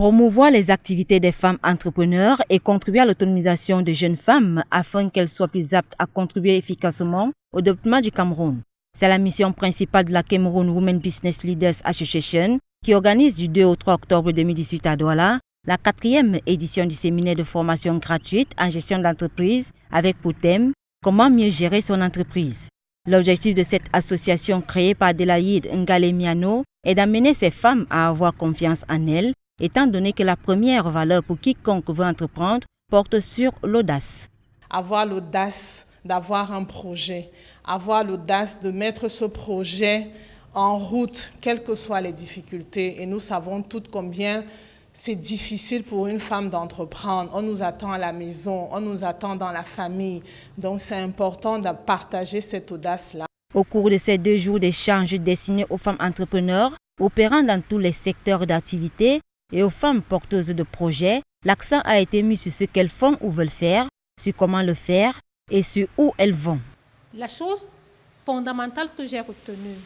Promouvoir les activités des femmes entrepreneurs et contribuer à l'autonomisation de jeunes femmes afin qu'elles soient plus aptes à contribuer efficacement au développement du Cameroun. C'est la mission principale de la Cameroun Women Business Leaders Association qui organise du 2 au 3 octobre 2018 à Douala la 4e édition du séminaire de formation gratuite en gestion d'entreprise avec pour thème « Comment mieux gérer son entreprise ». L'objectif de cette association créée par Adélaïde Ngalemiano est d'amener ces femmes à avoir confiance en elles, étant donné que la première valeur pour quiconque veut entreprendre porte sur l'audace. Avoir l'audace d'avoir un projet, avoir l'audace de mettre ce projet en route, quelles que soient les difficultés. Et nous savons toutes combien c'est difficile pour une femme d'entreprendre. On nous attend à la maison, on nous attend dans la famille. Donc c'est important de partager cette audace-là. Au cours de ces 2 jours d'échanges destinés aux femmes entrepreneurs, opérant dans tous les secteurs d'activité, et aux femmes porteuses de projets, l'accent a été mis sur ce qu'elles font ou veulent faire, sur comment le faire et sur où elles vont. La chose fondamentale que j'ai retenue,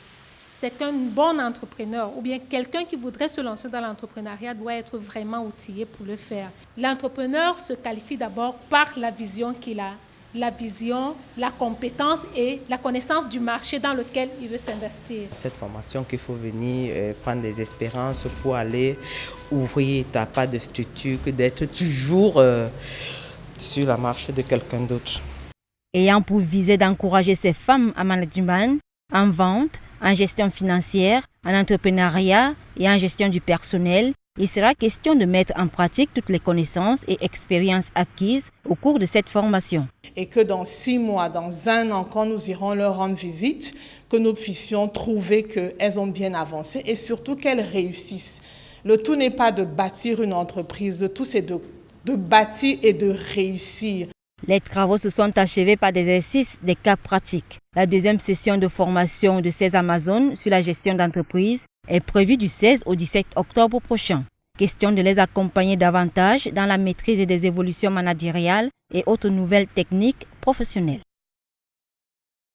c'est qu'un bon entrepreneur ou bien quelqu'un qui voudrait se lancer dans l'entrepreneuriat doit être vraiment outillé pour le faire. L'entrepreneur se qualifie d'abord par la vision qu'il a, la vision, la compétence et la connaissance du marché dans lequel il veut s'investir. Cette formation qu'il faut venir prendre des expériences pour aller ouvrir ta part de structure, que d'être toujours sur la marche de quelqu'un d'autre. Ayant pour visée d'encourager ces femmes en management, en vente, en gestion financière, en entrepreneuriat et en gestion du personnel, il sera question de mettre en pratique toutes les connaissances et expériences acquises au cours de cette formation. Et que dans 6 mois, dans 1 an, quand nous irons leur rendre visite, que nous puissions trouver qu'elles ont bien avancé et surtout qu'elles réussissent. Le tout n'est pas de bâtir une entreprise, le tout c'est de bâtir et de réussir. Les travaux se sont achevés par des exercices, des cas pratiques. La 2e session de formation de 16 Amazones sur la gestion d'entreprise est prévue du 16 au 17 octobre prochain. Question de les accompagner davantage dans la maîtrise des évolutions managériales et autres nouvelles techniques professionnelles.